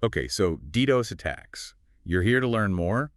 Okay, so DDoS attacks. You're here to learn more,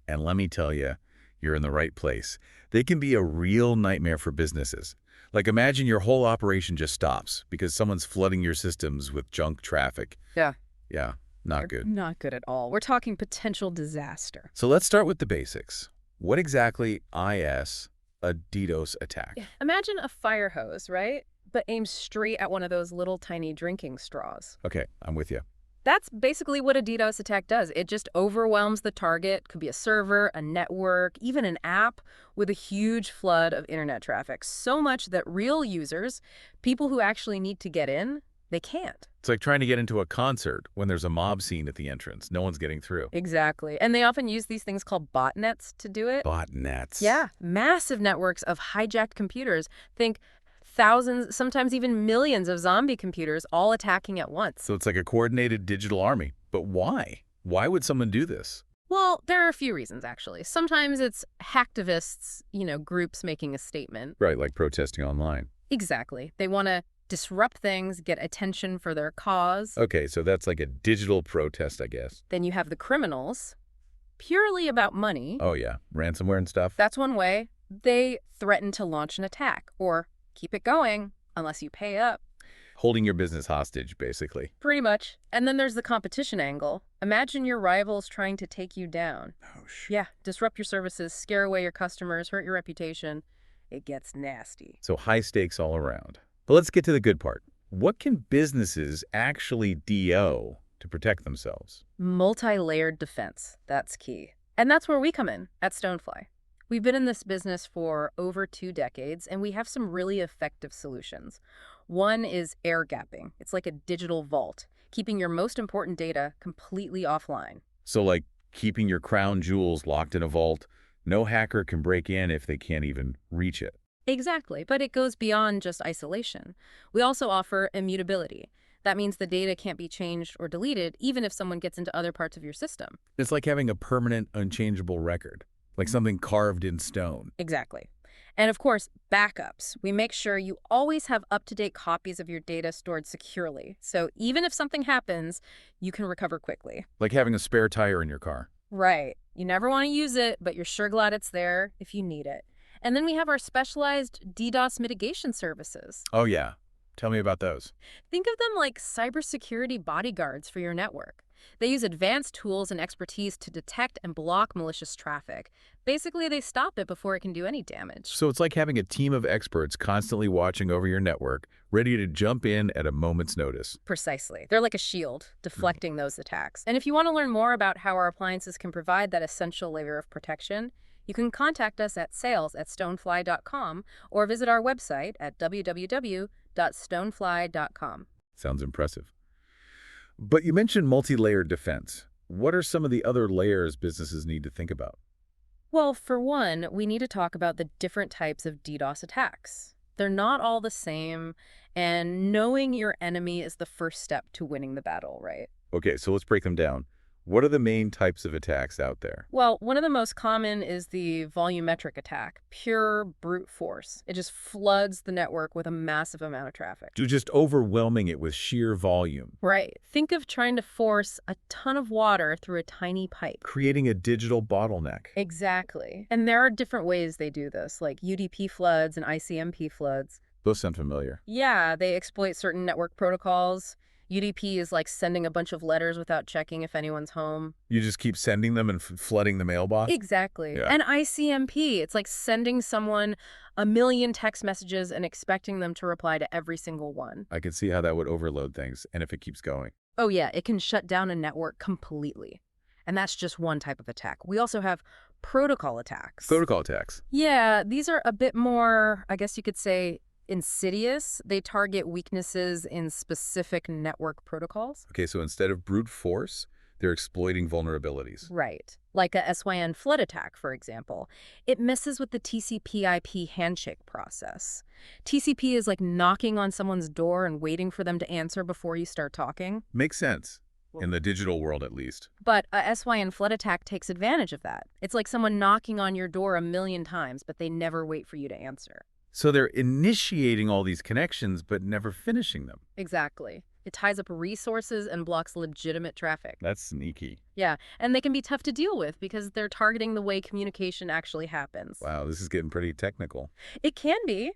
and let me tell you, you're in the right place. They can be a real nightmare for businesses. Like imagine your whole operation just stops because someone's flooding your systems with junk traffic. Yeah. Yeah, not They're good. not good at all. We're talking potential disaster. So let's start with the basics. What exactly is a DDoS attack? Yeah. Imagine a fire hose, right? But aimed straight at one of those little tiny drinking straws. Okay, I'm with you. That's basically what a DDoS attack does. It just overwhelms the target, could be a server, a network, even an app, with a huge flood of internet traffic. So much that real users, people who actually need to get in, they can't. It's like trying to get into a concert when there's a mob scene at the entrance. No one's getting through. Exactly. And they often use these things called botnets to do it. Botnets. Yeah, massive networks of hijacked computers. Think thousands, sometimes even millions of zombie computers all attacking at once. So it's like a coordinated digital army. But why? Why would someone do this? Well, there are a few reasons, actually. Sometimes it's hacktivists, groups making a statement. Right, like protesting online. Exactly. They want to disrupt things, get attention for their cause. Okay, so that's like a digital protest, I guess. Then you have the criminals, purely about money. Oh yeah, ransomware and stuff? That's one way. They threaten to launch an attack or keep it going unless you pay up. Holding your business hostage, basically. Pretty much. And then there's the competition angle. Imagine your rivals trying to take you down. Oh, Yeah, disrupt your services, scare away your customers, hurt your reputation. It gets nasty. So high stakes all around. But let's get to the good part. What can businesses actually do to protect themselves? Multi-layered defense. That's key. And that's where we come in at Stonefly. We've been in this business for over 2 decades, and we have some really effective solutions. One is air gapping. It's like a digital vault, keeping your most important data completely offline. So like keeping your crown jewels locked in a vault, no hacker can break in if they can't even reach it. Exactly, but it goes beyond just isolation. We also offer immutability. That means the data can't be changed or deleted, even if someone gets into other parts of your system. It's like having a permanent, unchangeable record, like something carved in stone. Exactly. And of course, backups. We make sure you always have up-to-date copies of your data stored securely. So even if something happens, you can recover quickly. Like having a spare tire in your car. Right. You never want to use it, but you're sure glad it's there if you need it. And then we have our specialized DDoS mitigation services. Oh yeah. Tell me about those. Think of them like cybersecurity bodyguards for your network. They use advanced tools and expertise to detect and block malicious traffic. Basically, they stop it before it can do any damage. So it's like having a team of experts constantly watching over your network, ready to jump in at a moment's notice. Precisely. They're like a shield, deflecting those attacks. And if you want to learn more about how our appliances can provide that essential layer of protection, you can contact us at sales@stonefly.com or visit our website at www.stonefly.com. Sounds impressive. But you mentioned multi-layered defense. What are some of the other layers businesses need to think about? Well, for one, we need to talk about the different types of DDoS attacks. They're not all the same, and knowing your enemy is the first step to winning the battle, right? Okay, so let's break them down. What are the main types of attacks out there? Well, one of the most common is the volumetric attack, pure brute force. It just floods the network with a massive amount of traffic. Just overwhelming it with sheer volume, Right. Think of trying to force a ton of water through a tiny pipe. creating a digital bottleneck. Exactly. And there are different ways they do this, like UDP floods and ICMP floods. Those sound familiar. Yeah, they exploit certain network protocols. UDP is like sending a bunch of letters without checking if anyone's home. You just keep sending them and flooding the mailbox? Exactly. Yeah. And ICMP, it's like sending someone a million text messages and expecting them to reply to every single one. I can see how that would overload things, and if it keeps going. Oh yeah, it can shut down a network completely. And that's just one type of attack. We also have protocol attacks. Protocol attacks. Yeah, these are a bit more, I guess you could say, insidious. They target weaknesses in specific network protocols. Okay, so instead of brute force, they're exploiting vulnerabilities. Right. Like a SYN flood attack, for example. It messes with the TCP/IP handshake process. TCP is like knocking on someone's door and waiting for them to answer before you start talking. Makes sense. In the digital world, at least. But a SYN flood attack takes advantage of that. It's like someone knocking on your door a million times, but they never wait for you to answer. So they're initiating all these connections, but never finishing them. Exactly. It ties up resources and blocks legitimate traffic. That's sneaky. Yeah, and they can be tough to deal with because they're targeting the way communication actually happens. Wow, this is getting pretty technical. It can be,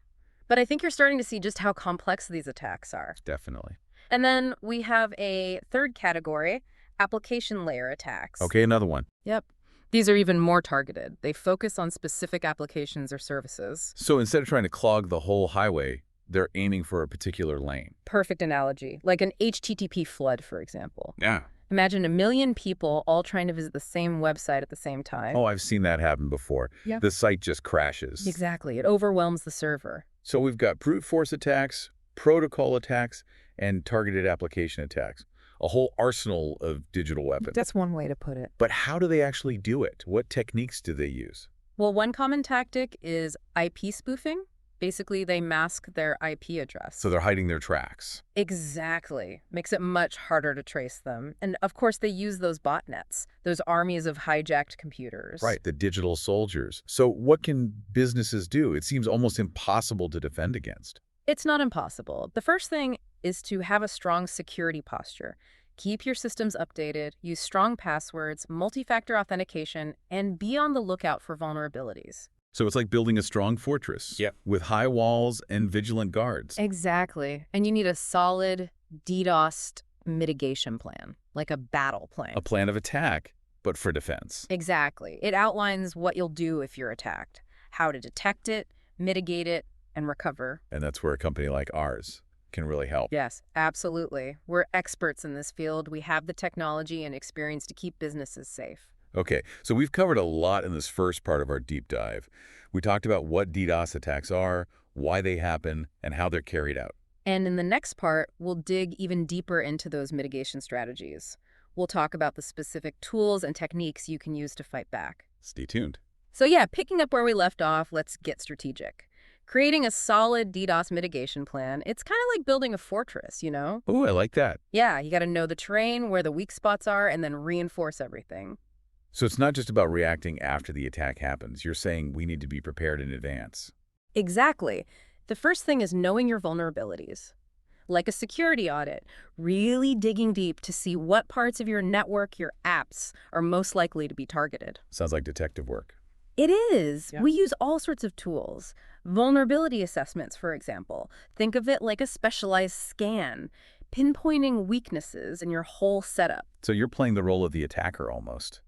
but I think you're starting to see just how complex these attacks are. Definitely. And then we have a third category, application layer attacks. Okay, another one. Yep. These are even more targeted. They focus on specific applications or services. So instead of trying to clog the whole highway, they're aiming for a particular lane. Perfect analogy, like an HTTP flood, for example. Yeah. Imagine 1 million people all trying to visit the same website at the same time. Oh, I've seen that happen before. Yeah. The site just crashes. Exactly. It overwhelms the server. So we've got brute force attacks, protocol attacks, and targeted application attacks. A whole arsenal of digital weapons. That's one way to put it. But how do they actually do it? What techniques do they use? Well, one common tactic is IP spoofing. Basically, they mask their IP address. So they're hiding their tracks. Exactly. Makes it much harder to trace them. And of course, they use those botnets, those armies of hijacked computers. Right, the digital soldiers. So what can businesses do? It seems almost impossible to defend against. It's not impossible. The first thing is to have a strong security posture. Keep your systems updated, use strong passwords, multi-factor authentication, and be on the lookout for vulnerabilities. So it's like building a strong fortress. Yep. With high walls and vigilant guards. Exactly. And you need a solid DDoS mitigation plan, like a battle plan. A plan of attack, but for defense. Exactly. It outlines what you'll do if you're attacked, how to detect it, mitigate it, and recover. And that's where a company like ours can really help. Yes, absolutely. We're experts in this field. We have the technology and experience to keep businesses safe. Okay, so we've covered a lot in this first part of our deep dive. We talked about what DDoS attacks are, why they happen, and how they're carried out. And in the next part, we'll dig even deeper into those mitigation strategies. We'll talk about the specific tools and techniques you can use to fight back. Stay tuned. So yeah, picking up where we left off, let's get strategic. Creating a solid DDoS mitigation plan, it's kind of like building a fortress, you know? Oh, I like that. Yeah, you got to know the terrain, where the weak spots are, and then reinforce everything. So it's not just about reacting after the attack happens. You're saying we need to be prepared in advance. Exactly. The first thing is knowing your vulnerabilities. Like a security audit, really digging deep to see what parts of your network, your apps, are most likely to be targeted. Sounds like detective work. It is. Yeah. We use all sorts of tools. Vulnerability assessments, for example. Think of it like a specialized scan, pinpointing weaknesses in your whole setup. So you're playing the role of the attacker almost,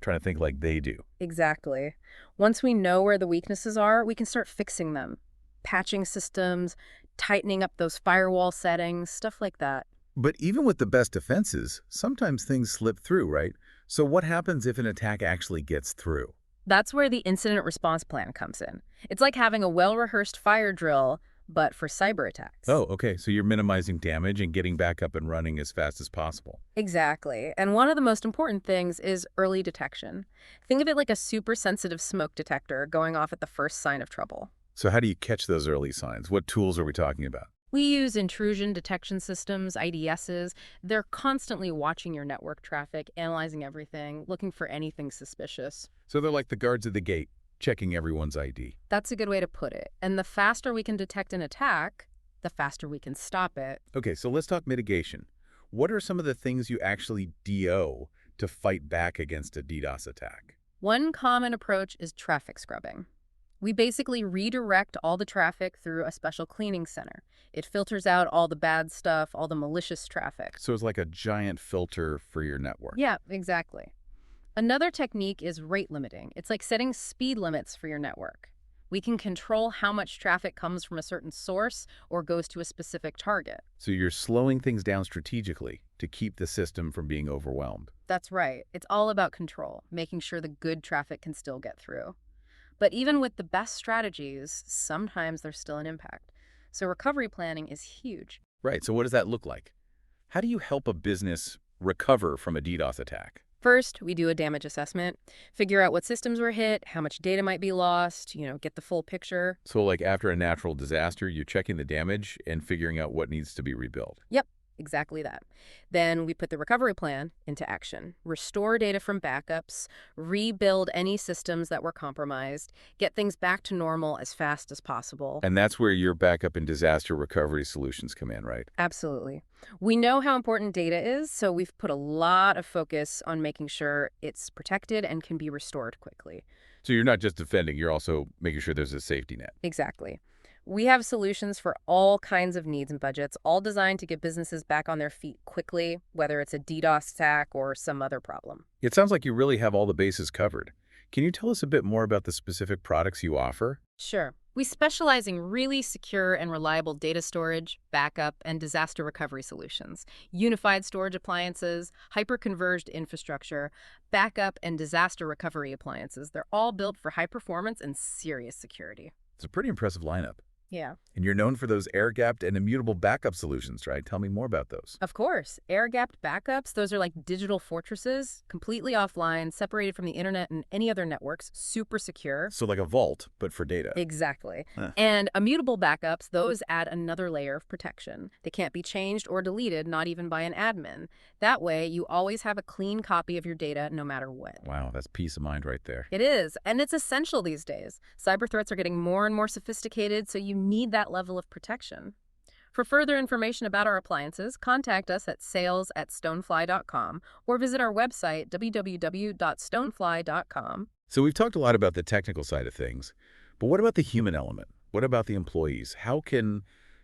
trying to think like they do. Exactly. Once we know where the weaknesses are, we can start fixing them. Patching systems, tightening up those firewall settings, stuff like that. But even with the best defenses, sometimes things slip through, right? So what happens if an attack actually gets through? That's where the incident response plan comes in. It's like having a well-rehearsed fire drill, but for cyber attacks. Oh, okay. So you're minimizing damage and getting back up and running as fast as possible. Exactly. And one of the most important things is early detection. Think of it like a super sensitive smoke detector going off at the first sign of trouble. So how do you catch those early signs? What tools are we talking about? We use intrusion detection systems, IDSs. They're constantly watching your network traffic, analyzing everything, looking for anything suspicious. So they're like the guards at the gate, checking everyone's ID. That's a good way to put it. And the faster we can detect an attack, the faster we can stop it. Okay, so let's talk mitigation. What are some of the things you actually DO to fight back against a DDoS attack? One common approach is traffic scrubbing. We basically redirect all the traffic through a special cleaning center. It filters out all the bad stuff, all the malicious traffic. So it's like a giant filter for your network. Yeah, exactly. Another technique is rate limiting. It's like setting speed limits for your network. We can control how much traffic comes from a certain source or goes to a specific target. So you're slowing things down strategically to keep the system from being overwhelmed. That's right. It's all about control, making sure the good traffic can still get through. But even with the best strategies, sometimes there's still an impact. So recovery planning is huge. Right, so what does that look like? How do you help a business recover from a DDoS attack? First, we do a damage assessment, figure out what systems were hit, how much data might be lost, get the full picture. So like after a natural disaster, you're checking the damage and figuring out what needs to be rebuilt. Yep. Exactly that. Then we put the recovery plan into action, restore data from backups, rebuild any systems that were compromised, get things back to normal as fast as possible. And that's where your backup and disaster recovery solutions come in, right? Absolutely. We know how important data is, so we've put a lot of focus on making sure it's protected and can be restored quickly. So you're not just defending, you're also making sure there's a safety net. Exactly. We have solutions for all kinds of needs and budgets, all designed to get businesses back on their feet quickly, whether it's a DDoS attack or some other problem. It sounds like you really have all the bases covered. Can you tell us a bit more about the specific products you offer? Sure. We specialize in really secure and reliable data storage, backup, and disaster recovery solutions, unified storage appliances, hyper-converged infrastructure, backup and disaster recovery appliances. They're all built for high performance and serious security. It's a pretty impressive lineup. Yeah. And you're known for those air-gapped and immutable backup solutions, right? Tell me more about those. Of course, air-gapped backups, those are like digital fortresses, completely offline, separated from the internet and any other networks, super secure. So like a vault, but for data. Exactly. Huh. And immutable backups, those add another layer of protection. They can't be changed or deleted, not even by an admin. That way, you always have a clean copy of your data no matter what. Wow, that's peace of mind right there. It is, and it's essential these days. Cyber threats are getting more and more sophisticated, so you need that level of protection. For further information about our appliances, contact us at sales@stonefly.com or visit our website, www.stonefly.com. So we've talked a lot about the technical side of things, but what about the human element? What about the employees? How can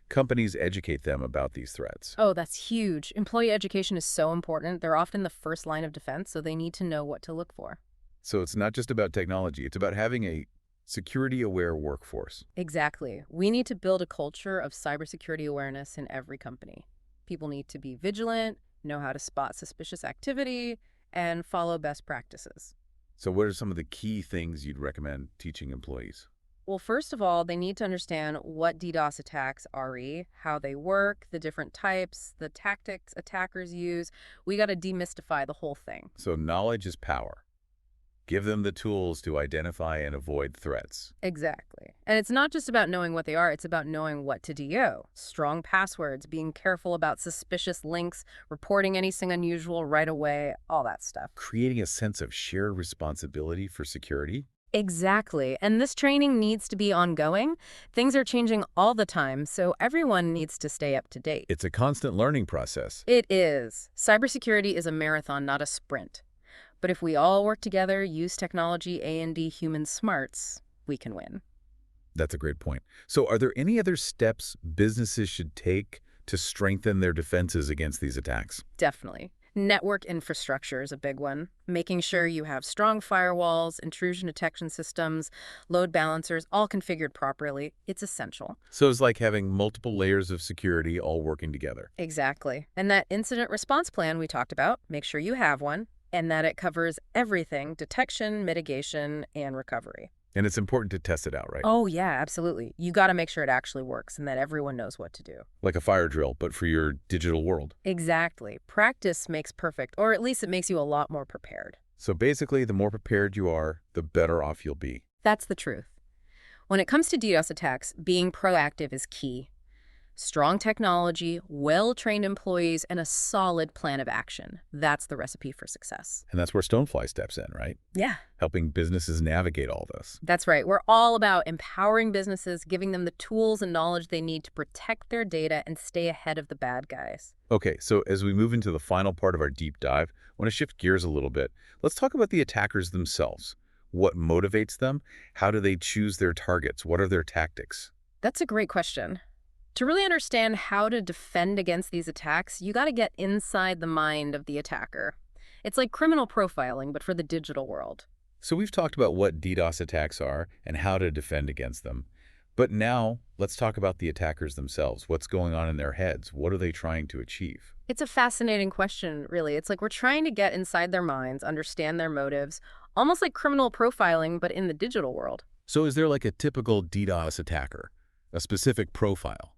companies educate them about these threats? Oh, that's huge. Employee education is so important. They're often the first line of defense, so they need to know what to look for. So it's not just about technology, it's about having a security-aware workforce. Exactly. We need to build a culture of cybersecurity awareness in every company. People need to be vigilant, know how to spot suspicious activity, and follow best practices. So what are some of the key things you'd recommend teaching employees? Well, first of all, they need to understand what DDoS attacks are, how they work, the different types, the tactics attackers use. We got to demystify the whole thing. So knowledge is power. Give them the tools to identify and avoid threats. Exactly. And it's not just about knowing what they are, it's about knowing what to DO. Strong passwords, being careful about suspicious links, reporting anything unusual right away, all that stuff. Creating a sense of shared responsibility for security. Exactly. And this training needs to be ongoing. Things are changing all the time, so everyone needs to stay up to date. It's a constant learning process. It is. Cybersecurity is a marathon, not a sprint. But if we all work together, use technology, A&D human smarts, we can win. That's a great point. So are there any other steps businesses should take to strengthen their defenses against these attacks? Definitely. Network infrastructure is a big one. Making sure you have strong firewalls, intrusion detection systems, load balancers, all configured properly. It's essential. So it's like having multiple layers of security all working together. Exactly. And that incident response plan we talked about, make sure you have one, and that it covers everything: detection, mitigation, and recovery. And it's important to test it out, right? Oh, yeah, absolutely. You got to make sure it actually works and that everyone knows what to do. Like a fire drill, but for your digital world. Exactly. Practice makes perfect, or at least it makes you a lot more prepared. So basically, the more prepared you are, the better off you'll be. That's the truth. When it comes to DDoS attacks, being proactive is key. Strong technology, well-trained employees, and a solid plan of action. That's the recipe for success. And that's where Stonefly steps in, right? Yeah. Helping businesses navigate all this. That's right. We're all about empowering businesses, giving them the tools and knowledge they need to protect their data and stay ahead of the bad guys. Okay, so as we move into the final part of our deep dive, I want to shift gears a little bit. Let's talk about the attackers themselves. What motivates them? How do they choose their targets? What are their tactics? That's a great question. To really understand how to defend against these attacks, you got to get inside the mind of the attacker. It's like criminal profiling, but for the digital world. So we've talked about what DDoS attacks are and how to defend against them. But now let's talk about the attackers themselves. What's going on in their heads? What are they trying to achieve? It's a fascinating question, really. It's like we're trying to get inside their minds, understand their motives, almost like criminal profiling, but in the digital world. So is there like a typical DDoS attacker, a specific profile?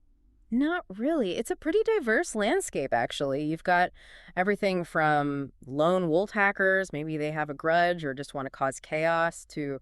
Not really. It's a pretty diverse landscape, actually. You've got everything from lone wolf hackers, maybe they have a grudge or just want to cause chaos, to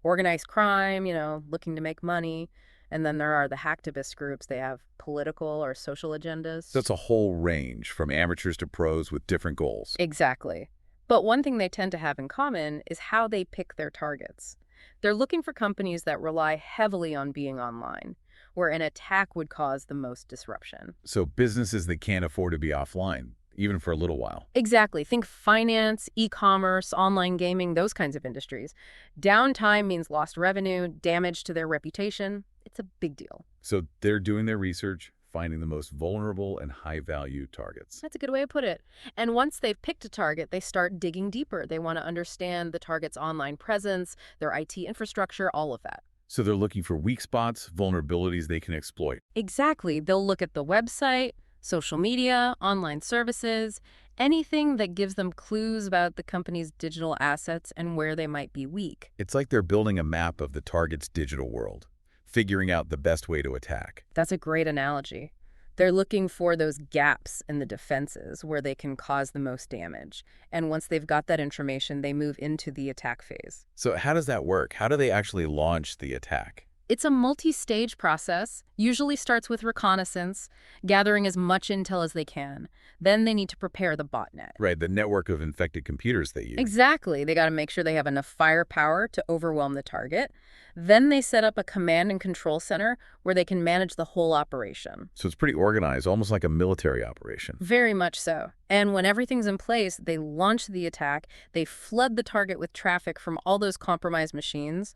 organized crime, looking to make money. And then there are the hacktivist groups. They have political or social agendas. So it's a whole range, from amateurs to pros with different goals. Exactly. But one thing they tend to have in common is how they pick their targets. They're looking for companies that rely heavily on being online, where an attack would cause the most disruption. So businesses that can't afford to be offline, even for a little while. Exactly. Think finance, e-commerce, online gaming, those kinds of industries. Downtime means lost revenue, damage to their reputation. It's a big deal. So they're doing their research, finding the most vulnerable and high-value targets. That's a good way to put it. And once they've picked a target, they start digging deeper. They want to understand the target's online presence, their IT infrastructure, all of that. So they're looking for weak spots, vulnerabilities they can exploit. Exactly. They'll look at the website, social media, online services, anything that gives them clues about the company's digital assets and where they might be weak. It's like they're building a map of the target's digital world, figuring out the best way to attack. That's a great analogy. They're looking for those gaps in the defenses where they can cause the most damage. And once they've got that information, they move into the attack phase. So how does that work? How do they actually launch the attack? It's a multi-stage process, usually starts with reconnaissance, gathering as much intel as they can. Then they need to prepare the botnet. Right, the network of infected computers they use. Exactly. They got to make sure they have enough firepower to overwhelm the target. Then they set up a command and control center where they can manage the whole operation. So it's pretty organized, almost like a military operation. Very much so. And when everything's in place, they launch the attack. They flood the target with traffic from all those compromised machines.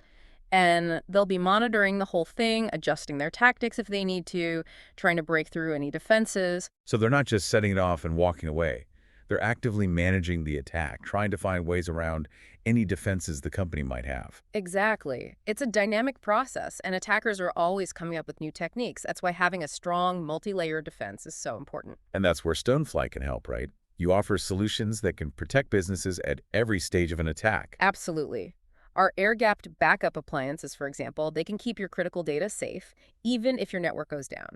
And they'll be monitoring the whole thing, adjusting their tactics if they need to, trying to break through any defenses. So they're not just setting it off and walking away. They're actively managing the attack, trying to find ways around any defenses the company might have. Exactly. It's a dynamic process, and attackers are always coming up with new techniques. That's why having a strong, multi-layered defense is so important. And that's where Stonefly can help, right? You offer solutions that can protect businesses at every stage of an attack. Absolutely. Our air-gapped backup appliances, for example, they can keep your critical data safe, even if your network goes down.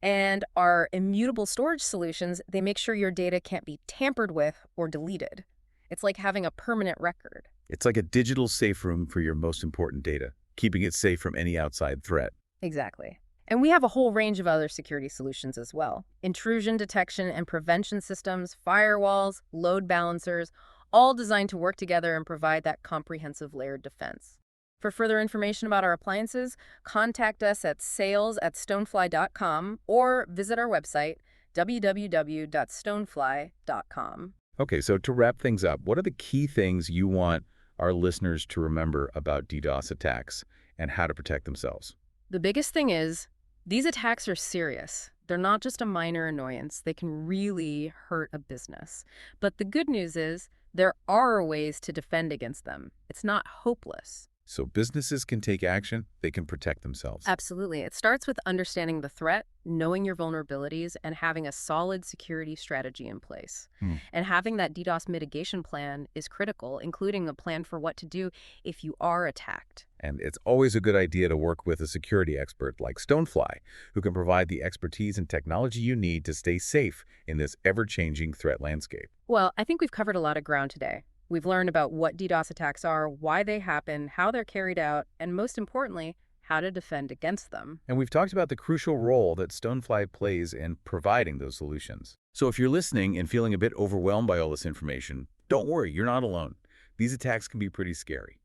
And our immutable storage solutions, they make sure your data can't be tampered with or deleted. It's like having a permanent record. It's like a digital safe room for your most important data, keeping it safe from any outside threat. Exactly. And we have a whole range of other security solutions as well. Intrusion detection and prevention systems, firewalls, load balancers, all designed to work together and provide that comprehensive layered defense. For further information about our appliances, contact us at sales@stonefly.com or visit our website, www.stonefly.com. Okay, so to wrap things up, what are the key things you want our listeners to remember about DDoS attacks and how to protect themselves? The biggest thing is, these attacks are serious. They're not just a minor annoyance. They can really hurt a business. But the good news is, there are ways to defend against them. It's not hopeless. So businesses can take action, they can protect themselves. Absolutely. It starts with understanding the threat, knowing your vulnerabilities, and having a solid security strategy in place. And having that DDoS mitigation plan is critical, including a plan for what to do if you are attacked. And it's always a good idea to work with a security expert like Stonefly, who can provide the expertise and technology you need to stay safe in this ever-changing threat landscape. Well, I think we've covered a lot of ground today. We've learned about what DDoS attacks are, why they happen, how they're carried out, and most importantly, how to defend against them. And we've talked about the crucial role that Stonefly plays in providing those solutions. So if you're listening and feeling a bit overwhelmed by all this information, don't worry, you're not alone. These attacks can be pretty scary,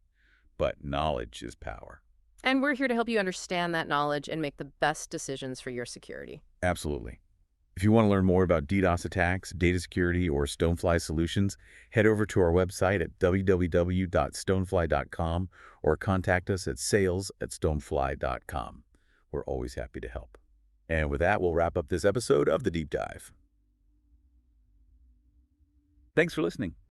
but knowledge is power. And we're here to help you understand that knowledge and make the best decisions for your security. Absolutely. If you want to learn more about DDoS attacks, data security, or Stonefly solutions, head over to our website at www.stonefly.com or contact us at sales@stonefly.com. We're always happy to help. And with that, we'll wrap up this episode of The Deep Dive. Thanks for listening.